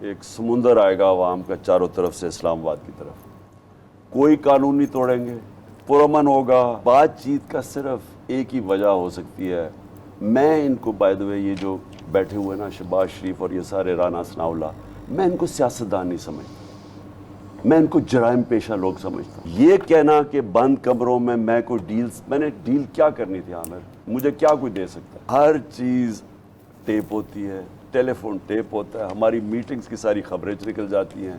ایک سمندر آئے گا عوام کا چاروں طرف سے اسلام آباد کی طرف. کوئی قانون نہیں توڑیں گے, پرامن ہوگا. بات چیت کا صرف ایک ہی وجہ ہو سکتی ہے. میں ان کو بائی دا وے یہ جو بیٹھے ہوئے نا شہباز شریف اور یہ سارے رانا ثناء اللہ, میں ان کو سیاستدان نہیں سمجھتا, میں ان کو جرائم پیشہ لوگ سمجھتا ہوں. یہ کہنا کہ بند کمروں میں کوئی ڈیلز, میں نے ڈیل کیا کرنی تھی عامر, مجھے کیا کوئی دے سکتا ہے؟ ہر چیز ٹیپ ہوتی ہے, ٹیلی فون ٹیپ ہوتا ہے, ہماری میٹنگز کی ساری خبریں نکل جاتی ہیں.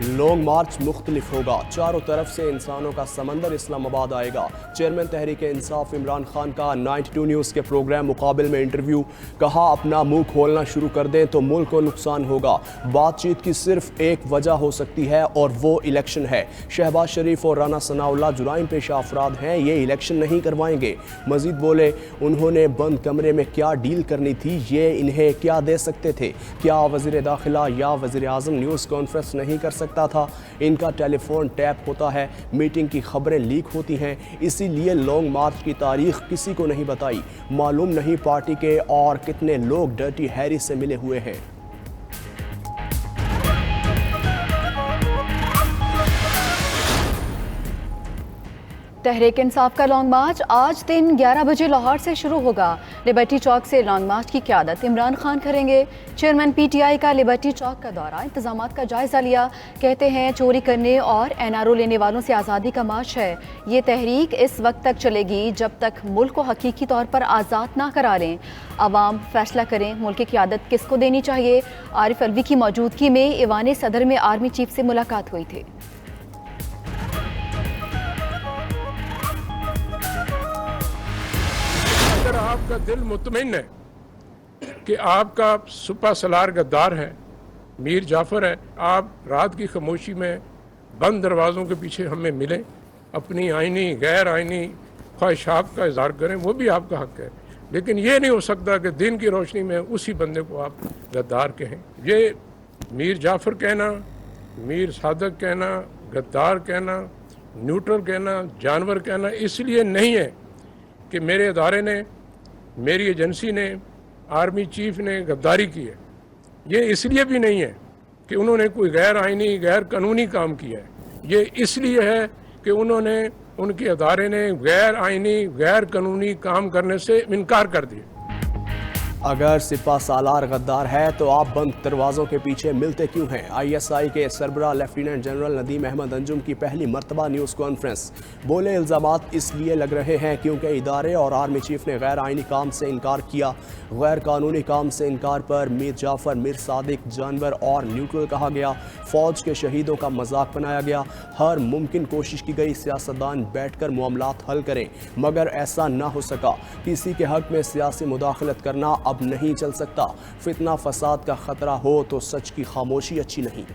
لانگ مارچ مختلف ہوگا, چاروں طرف سے انسانوں کا سمندر اسلام آباد آئے گا. چیئرمین تحریک انصاف عمران خان کا 92 نیوز کے پروگرام مقابل میں انٹرویو. کہا اپنا منہ کھولنا شروع کر دیں تو ملک کو نقصان ہوگا. بات چیت کی صرف ایک وجہ ہو سکتی ہے اور وہ الیکشن ہے. شہباز شریف اور رانا ثناء اللہ جرائم پیشہ افراد ہیں, یہ الیکشن نہیں کروائیں گے. مزید بولے انہوں نے بند کمرے میں کیا ڈیل کرنی تھی, یہ انہیں کیا دے سکتے تھے؟ کیا وزیر داخلہ یا وزیر اعظم نیوز کانفرنس نہیں کر سکتا تھا؟ ان کا ٹیلی فون ٹیپ ہوتا ہے, میٹنگ کی خبریں لیک ہوتی ہیں. اسی لیے لانگ مارچ کی تاریخ کسی کو نہیں بتائی. معلوم نہیں پارٹی کے اور کتنے لوگ ڈرٹی ہیری سے ملے ہوئے ہیں. تحریک انصاف کا لانگ مارچ آج دن 11 بجے لاہور سے شروع ہوگا. لبرٹی چوک سے لانگ مارچ کی قیادت عمران خان کریں گے. چیئرمین پی ٹی آئی کا لبرٹی چوک کا دورہ, انتظامات کا جائزہ لیا. کہتے ہیں چوری کرنے اور این آر او لینے والوں سے آزادی کا مارچ ہے. یہ تحریک اس وقت تک چلے گی جب تک ملک کو حقیقی طور پر آزاد نہ کرا لیں. عوام فیصلہ کریں ملک کی قیادت کس کو دینی چاہیے. عارف الوی کی موجودگی میں ایوان صدر میں آرمی چیف سے ملاقات ہوئی تھی. اگر آپ کا دل مطمئن ہے کہ آپ کا سپہ سالار غدار ہے, میر جعفر ہے, آپ رات کی خاموشی میں بند دروازوں کے پیچھے ہمیں ملیں, اپنی آئینی غیر آئینی خواہشات کا اظہار کریں, وہ بھی آپ کا حق ہے. لیکن یہ نہیں ہو سکتا کہ دن کی روشنی میں اسی بندے کو آپ غدار کہیں. یہ میر جعفر کہنا, میر صادق کہنا, غدار کہنا, نیوٹرل کہنا, جانور کہنا اس لیے نہیں ہے کہ میرے ادارے نے, میری ایجنسی نے, آرمی چیف نے غداری کی ہے. یہ اس لیے بھی نہیں ہے کہ انہوں نے کوئی غیر آئینی غیر قانونی کام کیا ہے. یہ اس لیے ہے کہ انہوں نے, ان کے ادارے نے غیر آئینی غیر قانونی کام کرنے سے انکار کر دیا. اگر سپہ سالار غدار ہے تو آپ بند دروازوں کے پیچھے ملتے کیوں ہیں؟ آئی ایس آئی کے سربراہ لیفٹیننٹ جنرل ندیم احمد انجم کی پہلی مرتبہ نیوز کانفرنس. بولے الزامات اس لیے لگ رہے ہیں کیونکہ ادارے اور آرمی چیف نے غیر آئینی کام سے انکار کیا. غیر قانونی کام سے انکار پر میر جعفر, میر صادق جانور اور نیوٹرل کہا گیا. فوج کے شہیدوں کا مذاق بنایا گیا. ہر ممکن کوشش کی گئی سیاستدان بیٹھ کر معاملات حل کریں, مگر ایسا نہ ہو سکا. کسی کے حق میں سیاسی مداخلت کرنا اب نہیں چل سکتا. فتنہ فساد کا خطرہ ہو تو سچ کی خاموشی اچھی نہیں.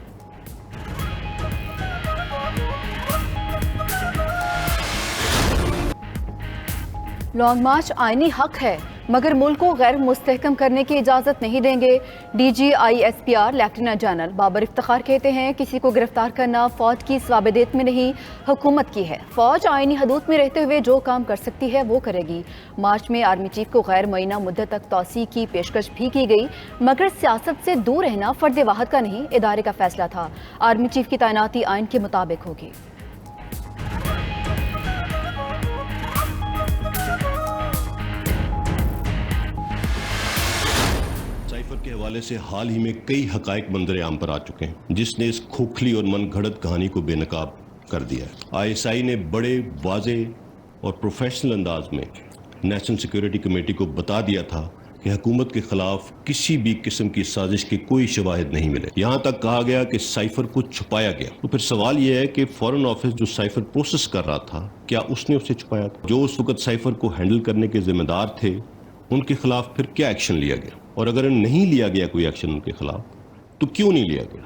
لانگ مارچ آئینی حق ہے مگر ملک کو غیر مستحکم کرنے کی اجازت نہیں دیں گے. D G I S P R lieutenant general Babar Iftikhar کہتے ہیں کسی کو گرفتار کرنا فوج کی ثوابدید میں نہیں, حکومت کی ہے. فوج آئینی حدود میں رہتے ہوئے جو کام کر سکتی ہے وہ کرے گی. مارچ میں آرمی چیف کو غیر معینہ مدت تک توسیع کی پیشکش بھی کی گئی, مگر سیاست سے دور رہنا فرد واحد کا نہیں, ادارے کا فیصلہ تھا. آرمی چیف کی تعیناتی آئین کے مطابق ہوگی. کے حوالے سے حال ہی میں کئی حقائق منظر عام پر آ چکے ہیں جس نے اس کھوکھلی اور من گھڑت کہانی کو بے نقاب کر دیا ہے. آئی ایس آئی نے بڑے واضح اور پروفیشنل انداز میں نیشنل سیکیورٹی کمیٹی کو بتا دیا تھا کہ حکومت کے خلاف کسی بھی قسم کی سازش کے کوئی شواہد نہیں ملے. یہاں تک کہا گیا کہ سائفر کو چھپایا گیا. تو پھر سوال یہ ہے کہ فورن آفس جو سائفر پروسیس کر رہا تھا, کیا اس نے اسے چھپایا تھا؟ جو اس وقت سائفر کو ہینڈل کرنے کے ذمہ دار تھے ان کے خلاف پھر کیا ایکشن لیا گیا؟ اور اگر نہیں لیا گیا کوئی ایکشن ان کے خلاف تو کیوں نہیں لیا گیا,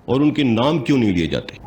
اور ان کے نام کیوں نہیں لیے جاتے؟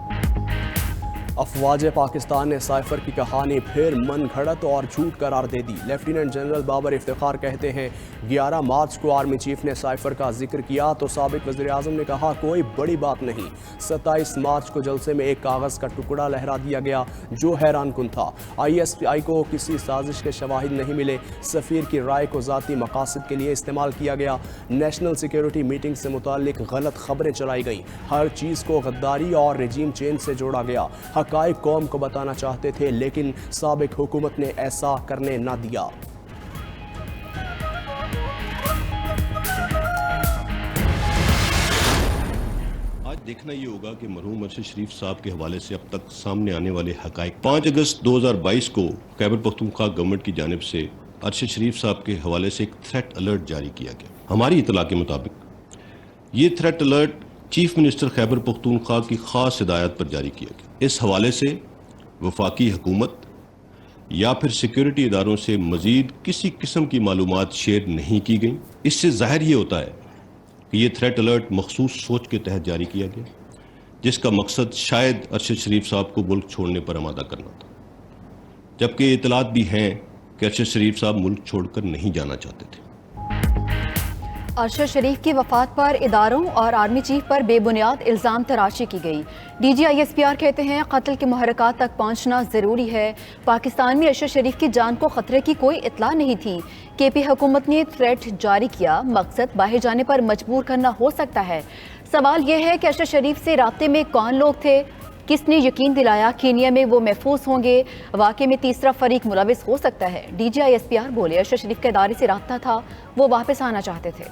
افواج پاکستان نے سائفر کی کہانی پھر من گھڑت اور جھوٹ قرار دے دی۔ لیفٹیننٹ جنرل بابر افتخار کہتے ہیں 11 مارچ کو آرمی چیف نے سائفر کا ذکر کیا تو سابق وزیر اعظم نے کہا کوئی بڑی بات نہیں۔ 27 مارچ کو جلسے میں ایک کاغذ کا ٹکڑا لہرا دیا گیا جو حیران کن تھا۔ ISI کو کسی سازش کے شواہد نہیں ملے، سفیر کی رائے کو ذاتی مقاصد کے لیے استعمال کیا گیا۔ نیشنل سیکیورٹی میٹنگ سے متعلق غلط خبریں چلائی گئیں، ہر چیز کو غداری اور رجیم چینج سے جوڑا گیا۔ حقائق قوم کو بتانا چاہتے تھے لیکن سابق حکومت نے ایسا کرنے نہ دیا۔ آج دیکھنا یہ ہوگا کہ مرحوم ارشد شریف صاحب کے حوالے سے اب تک سامنے آنے والے حقائق۔ 5 اگست 2022 کو خیبر پختونخوا گورنمنٹ کی جانب سے ارشد شریف صاحب کے حوالے سے ایک تھریٹ الرٹ جاری کیا گیا۔ ہماری اطلاع کے مطابق یہ threat alert chief minister Khyber Pakhtunkhwa کی خاص ہدایت پر جاری کیا گیا۔ اس حوالے سے وفاقی حکومت یا پھر سیکیورٹی اداروں سے مزید کسی قسم کی معلومات شیئر نہیں کی گئیں۔ اس سے ظاہر یہ ہوتا ہے کہ یہ تھریٹ الرٹ مخصوص سوچ کے تحت جاری کیا گیا، جس کا مقصد شاید ارشد شریف صاحب کو ملک چھوڑنے پر آمادہ کرنا تھا، جبکہ اطلاعات بھی ہیں کہ ارشد شریف صاحب ملک چھوڑ کر نہیں جانا چاہتے تھے۔ ارشد شریف کی وفات پر اداروں اور آرمی چیف پر بے بنیاد الزام تراشی کی گئی۔ DG ISPR کہتے ہیں قتل کے محرکات تک پہنچنا ضروری ہے۔ پاکستان میں ارشد شریف کی جان کو خطرے کی کوئی اطلاع نہیں تھی۔ KP حکومت نے تھریٹ جاری کیا، مقصد باہر جانے پر مجبور کرنا ہو سکتا ہے۔ سوال یہ ہے کہ ارشد شریف سے رابطے میں کون لوگ تھے؟ کس نے یقین دلایا کینیا میں وہ محفوظ ہوں گے؟ واقعے میں تیسرا فریق ملوث ہو سکتا ہے۔ DG ISPR بولے ارشد شریف کے ادارے سے رابطہ تھا، وہ واپس آنا چاہتے تھے۔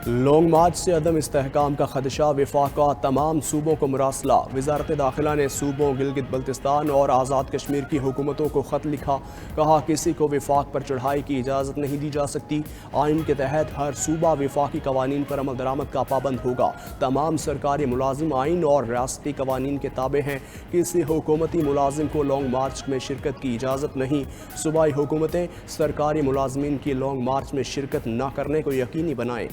لانگ مارچ سے عدم استحکام کا خدشہ، وفاق کا تمام صوبوں کو مراسلہ۔ وزارت داخلہ نے صوبوں گلگت بلتستان اور آزاد کشمیر کی حکومتوں کو خط لکھا، کہا کسی کو وفاق پر چڑھائی کی اجازت نہیں دی جا سکتی۔ آئین کے تحت ہر صوبہ وفاقی قوانین پر عمل درآمد کا پابند ہوگا۔ تمام سرکاری ملازم آئین اور ریاستی قوانین کے تابع ہیں۔ کسی حکومتی ملازم کو لانگ مارچ میں شرکت کی اجازت نہیں۔ صوبائی حکومتیں سرکاری ملازمین کی لانگ مارچ میں شرکت نہ کرنے کو یقینی بنائیں۔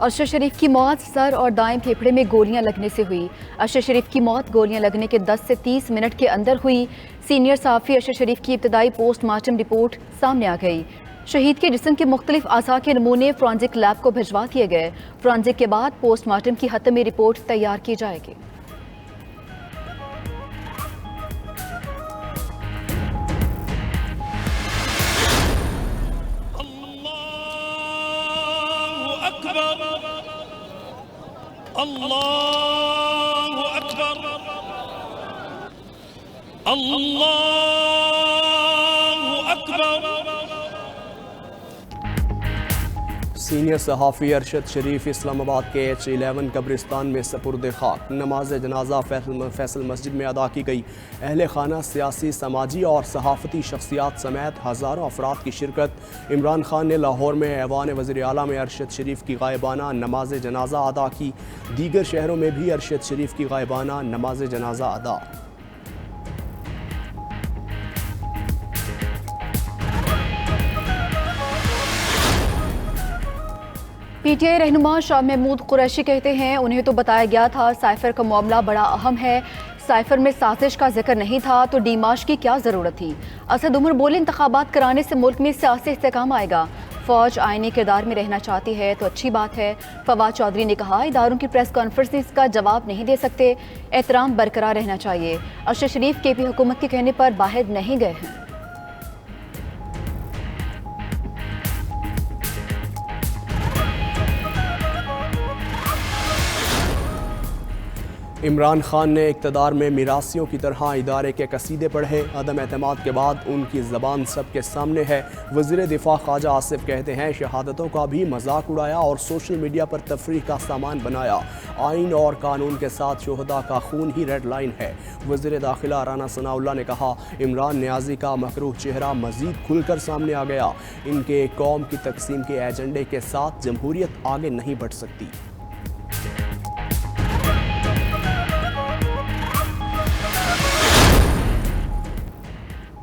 ارشد شریف کی موت سر اور دائیں پھیپھڑے میں گولیاں لگنے سے ہوئی۔ ارشد شریف کی موت گولیاں لگنے کے 10 سے 30 منٹ کے اندر ہوئی۔ سینئر صحافی ارشد شریف کی ابتدائی پوسٹ مارٹم رپورٹ سامنے آ گئی۔ شہید کے جسم کے مختلف اعضاء کے نمونے فورینسک لیب کو بھجوا دیے گئے۔ فورینسک کے بعد پوسٹ مارٹم کی حتمی رپورٹ تیار کی جائے گی۔ اللہ اکبر، اللہ اکبر۔ سینئر صحافی ارشد شریف اسلام آباد کے H11 قبرستان میں سپرد خاک۔ نماز جنازہ فیصل مسجد میں ادا کی گئی۔ اہل خانہ، سیاسی، سماجی اور صحافتی شخصیات سمیت ہزاروں افراد کی شرکت۔ عمران خان نے لاہور میں ایوان وزیر اعلیٰ میں ارشد شریف کی غائبانہ نماز جنازہ ادا کی۔ دیگر شہروں میں بھی ارشد شریف کی غائبانہ نماز جنازہ ادا۔ PTI رہنما شاہ محمود قریشی کہتے ہیں انہیں تو بتایا گیا تھا سائفر کا معاملہ بڑا اہم ہے، سائفر میں سازش کا ذکر نہیں تھا تو ڈیمارش کی کیا ضرورت تھی۔ اسد عمر بولے انتخابات کرانے سے ملک میں سیاسی استحکام آئے گا، فوج آئینی کردار میں رہنا چاہتی ہے تو اچھی بات ہے۔ فواد چودھری نے کہا اداروں کی پریس کانفرنس کا جواب نہیں دے سکتے، احترام برقرار رہنا چاہیے۔ ارشد شریف KP حکومت کے کہنے پر باہر نہیں گئے ہیں۔ عمران خان نے اقتدار میں میراثیوں کی طرح ادارے کے قصیدے پڑھے، عدم اعتماد کے بعد ان کی زبان سب کے سامنے ہے۔ وزیر دفاع خواجہ آصف کہتے ہیں شہادتوں کا بھی مذاق اڑایا اور سوشل میڈیا پر تفریح کا سامان بنایا۔ آئین اور قانون کے ساتھ شہداء کا خون ہی ریڈ لائن ہے۔ وزیر داخلہ رانا ثناء اللہ نے کہا عمران نیازی کا مکروہ چہرہ مزید کھل کر سامنے آ گیا، ان کے قوم کی تقسیم کے ایجنڈے کے ساتھ جمہوریت آگے نہیں بڑھ سکتی۔